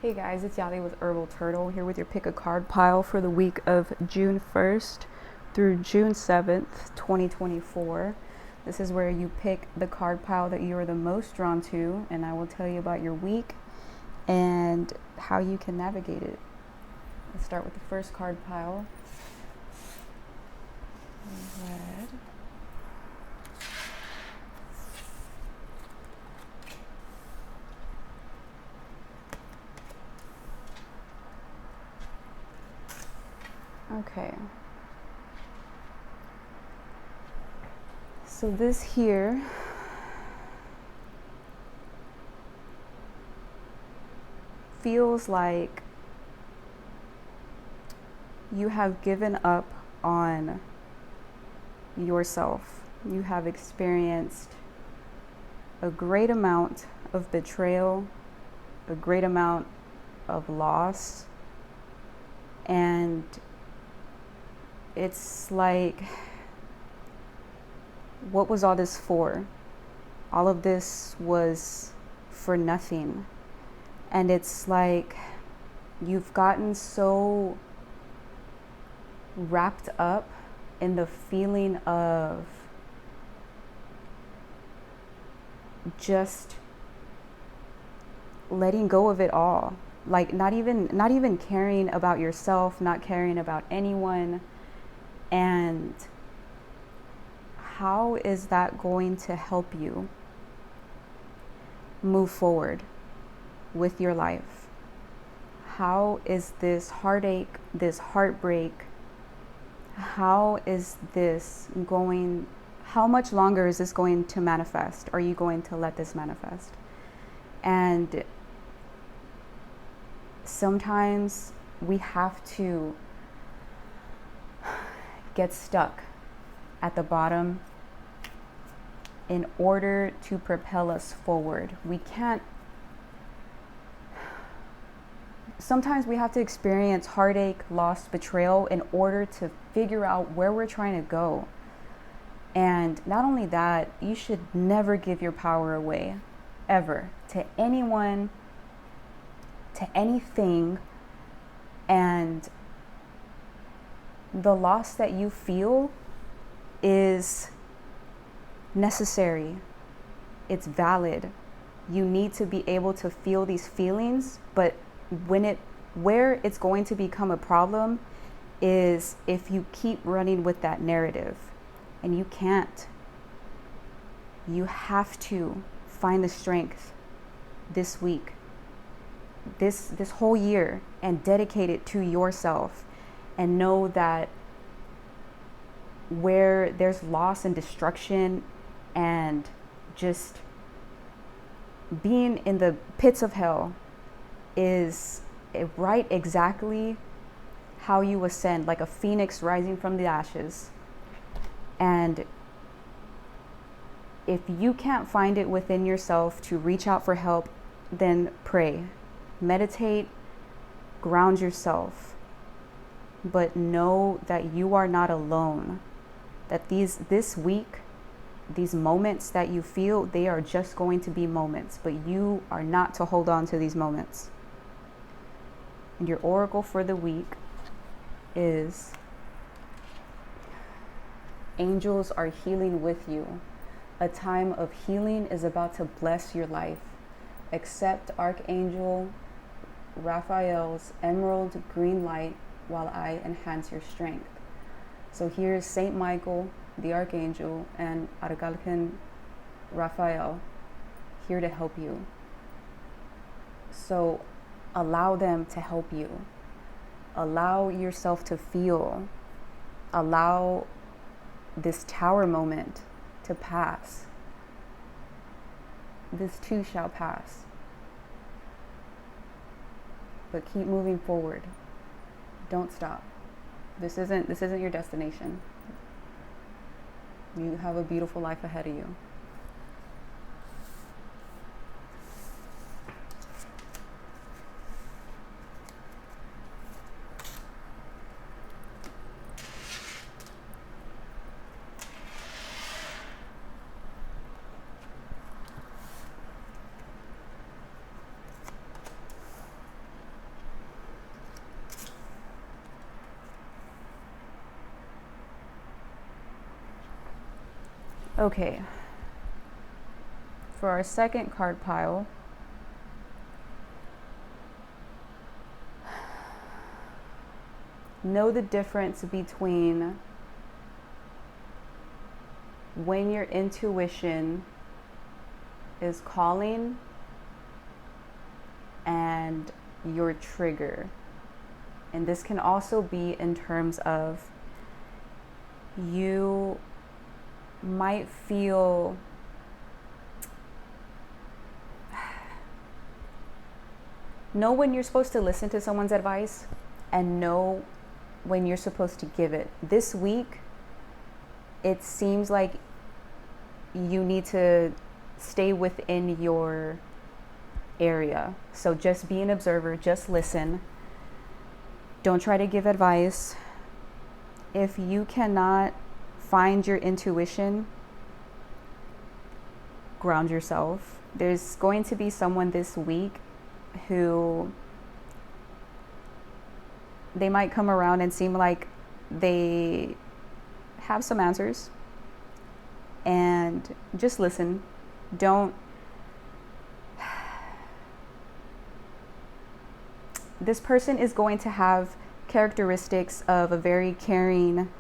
Hey guys, it's Yali with Herbal Turtle here with your pick a card pile for the week of June 1st through June 7th, 2024. This is where you pick the card pile that you are the most drawn to, and I will tell you about your week and how you can navigate it. Let's start with the first card pile. Red. Okay. So this here feels like you have given up on yourself. You have experienced a great amount of betrayal, a great amount of loss, and it's like, what was all this for? All of this was for nothing. And it's like you've gotten so wrapped up in the feeling of just letting go of it all, like not even caring about yourself, not caring about anyone. And how is that going to help you move forward with your life? How is this heartache, this heartbreak, how much longer is this going to manifest? Are you going to let this manifest? And sometimes we have to get stuck at the bottom in order to propel us forward. Sometimes we have to experience heartache, loss, betrayal in order to figure out where we're trying to go. And not only that, you should never give your power away, ever, to anyone, to anything. And the loss that you feel is necessary. It's valid. You need to be able to feel these feelings, but where it's going to become a problem is if you keep running with that narrative, and you can't. You have to find the strength this week, this whole year, and dedicate it to yourself, and know that where there's loss and destruction and just being in the pits of hell is right exactly how you ascend, like a phoenix rising from the ashes. And if you can't find it within yourself to reach out for help, then pray, meditate, ground yourself. But know that you are not alone. That this week, these moments that you feel, they are just going to be moments, but you are not to hold on to these moments. And your oracle for the week is angels are healing with you. A time of healing is about to bless your life. Accept Archangel Raphael's emerald green light while I enhance your strength. So here's Saint Michael, the Archangel, and Arcángel Raphael here to help you. So allow them to help you. Allow yourself to feel. Allow this tower moment to pass. This too shall pass. But keep moving forward. Don't stop. This isn't your destination. You have a beautiful life ahead of you. Okay. For our second card pile, know the difference between when your intuition is calling and your trigger. And this can also be in terms of you might feel know when you're supposed to listen to someone's advice and know when you're supposed to give it. This week, it seems like you need to stay within your area. So just be an observer, just listen. Don't try to give advice. If you cannot find your intuition, ground yourself. There's going to be someone this week who they might come around and seem like they have some answers, and just listen. Don't this person is going to have characteristics of a very caring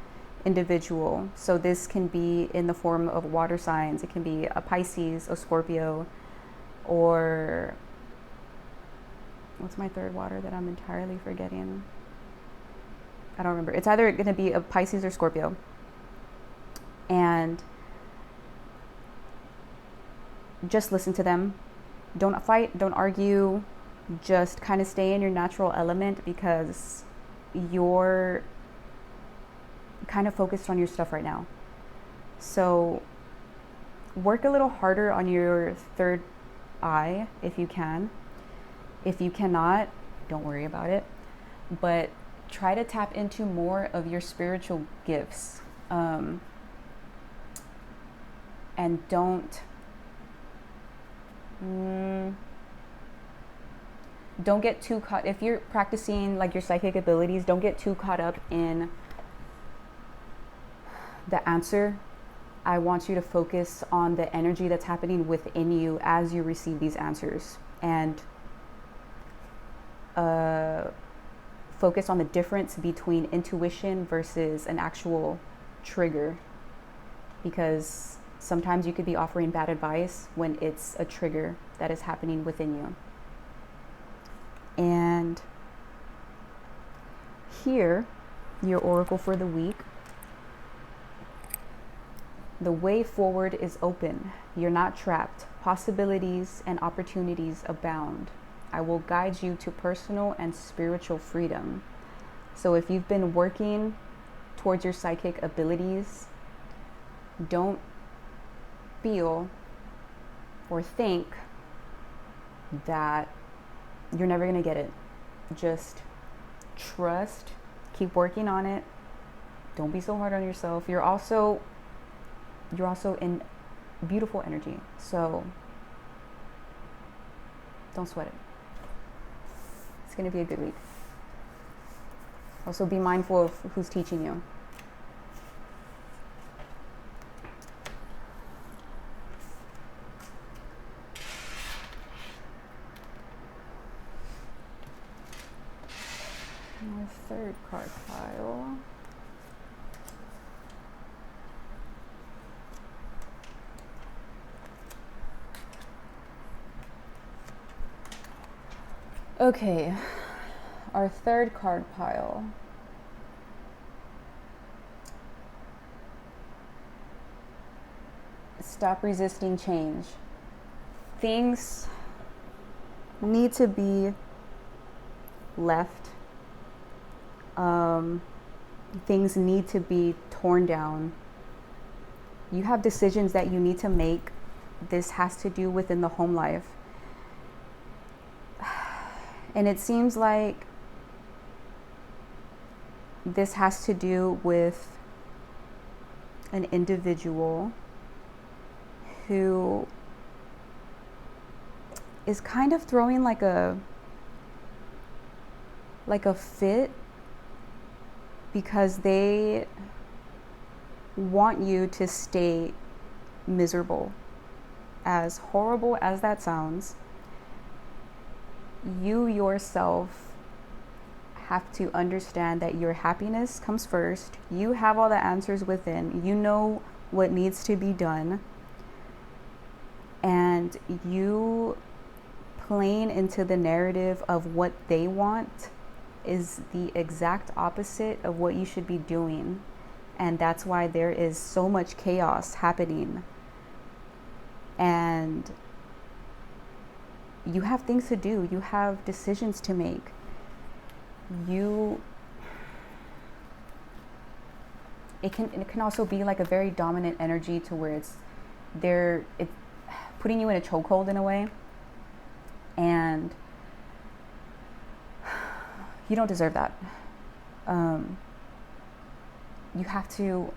individual. So this can be in the form of water signs. It can be a Pisces, a Scorpio, or what's my third water that I'm entirely forgetting? I don't remember. It's either going to be a Pisces or Scorpio. And just listen to them. Don't fight, don't argue. Just kind of stay in your natural element, because you're kind of focused on your stuff right now. So work a little harder on your third eye if you can. If you cannot, don't worry about it. But try to tap into more of your spiritual gifts. And don't get too caught, if you're practicing like your psychic abilities, don't get too caught up in the answer. I want you to focus on the energy that's happening within you as you receive these answers, and focus on the difference between intuition versus an actual trigger, because sometimes you could be offering bad advice when it's a trigger that is happening within you. And here, your oracle for the week. The way forward is open. You're not trapped. Possibilities and opportunities abound. I will guide you to personal and spiritual freedom. So if you've been working towards your psychic abilities, don't feel or think that you're never going to get it. Just trust, keep working on it. Don't be so hard on yourself. You're also in beautiful energy. So don't sweat it. It's going to be a good week. Also be mindful of who's teaching you. My third card pile. Okay, our third card pile. Stop resisting change. Things need to be left. Things need to be torn down. You have decisions that you need to make. This has to do within the home life. And it seems like this has to do with an individual who is kind of throwing like a fit, because they want you to stay miserable. As horrible as that sounds, you yourself have to understand that your happiness comes first. You have all the answers within. You know what needs to be done. And you playing into the narrative of what they want is the exact opposite of what you should be doing. And that's why there is so much chaos happening. And you have things to do. You have decisions to make. It can also be like a very dominant energy to where it's putting you in a chokehold in a way. And you don't deserve that. You have to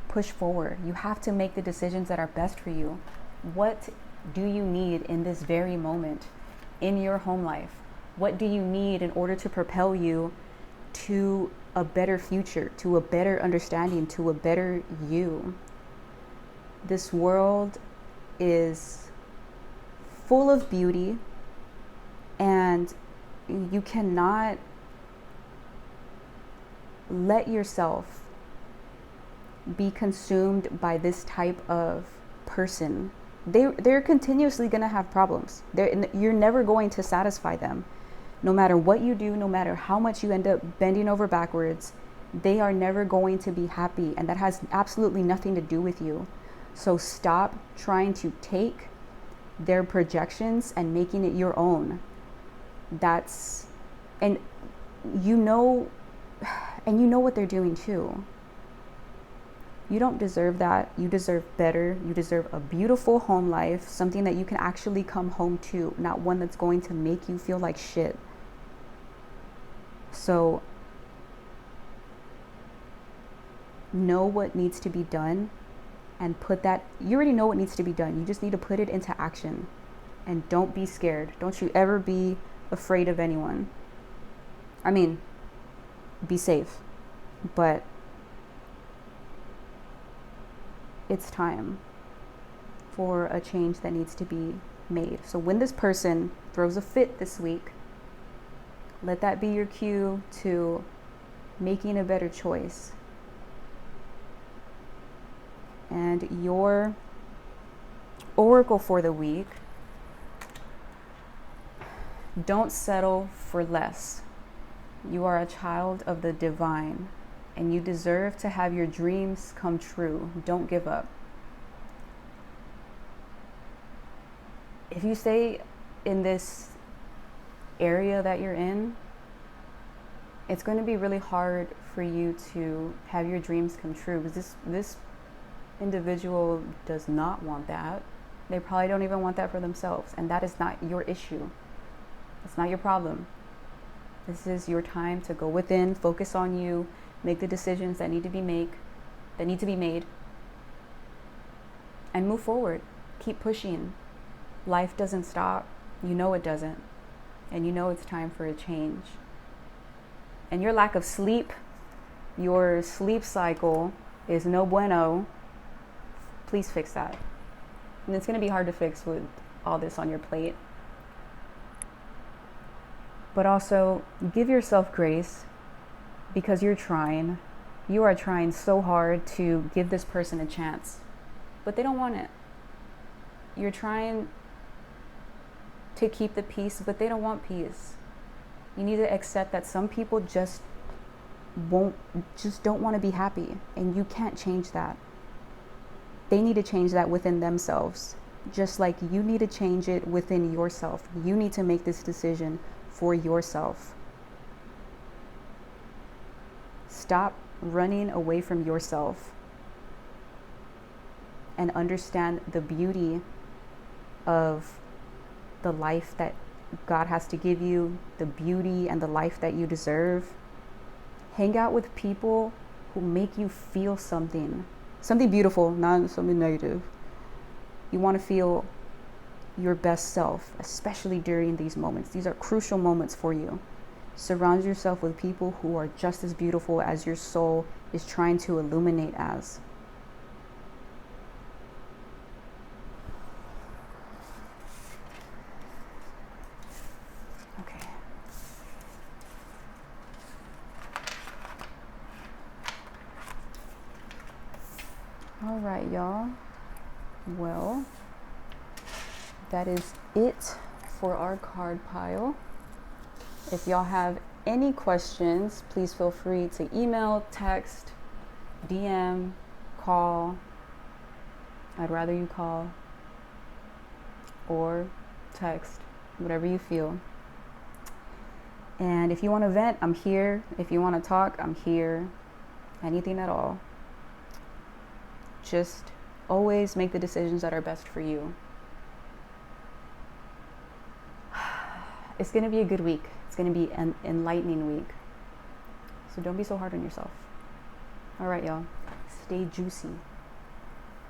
push forward. You have to make the decisions that are best for you. What do you need in this very moment in your home life? What do you need in order to propel you to a better future, to a better understanding, to a better you? This world is full of beauty, and you cannot let yourself be consumed by this type of person. They're continuously going to have problems. You're never going to satisfy them. No matter what you do, no matter how much you end up bending over backwards, they are never going to be happy, and that has absolutely nothing to do with you. So stop trying to take their projections and making it your own. And you know what they're doing too. You don't deserve that. You deserve better. You deserve a beautiful home life, something that you can actually come home to, not one that's going to make you feel like shit. So know what needs to be done and you already know what needs to be done. You just need to put it into action. And don't be scared. Don't you ever be afraid of anyone. I mean, be safe, but it's time for a change that needs to be made. So when this person throws a fit this week, let that be your cue to making a better choice. And your oracle for the week: don't settle for less. You are a child of the divine, and you deserve to have your dreams come true. Don't give up. If you stay in this area that you're in, it's going to be really hard for you to have your dreams come true, because this individual does not want that. They probably don't even want that for themselves, and that is not your issue. It's not your problem. This is your time to go within, focus on you, make the decisions that need to be made, and move forward. Keep pushing. Life doesn't stop. You know it doesn't. And you know it's time for a change. And your lack of sleep, your sleep cycle is no bueno. Please fix that. And it's going to be hard to fix with all this on your plate. But also, give yourself grace, because you're trying. You are trying so hard to give this person a chance, but they don't want it. You're trying to keep the peace, but they don't want peace. You need to accept that some people just don't want to be happy, and you can't change that. They need to change that within themselves, just like you need to change it within yourself. You need to make this decision for yourself. Stop running away from yourself and understand the beauty of the life that God has to give you, the beauty and the life that you deserve. Hang out with people who make you feel something beautiful, not something negative. You want to feel your best self, especially during these moments. These are crucial moments for you. Surround yourself with people who are just as beautiful as your soul is trying to illuminate as. right, y'all. Well, that is it for our card pile. If y'all have any questions, please feel free to email, text, DM, call. I'd rather you call or text, whatever you feel. And if you want to vent, I'm here. If you want to talk, I'm here. Anything at all. Just always make the decisions that are best for you. It's going to be a good week. It's going to be an enlightening week. So don't be so hard on yourself. All right, y'all. Stay juicy.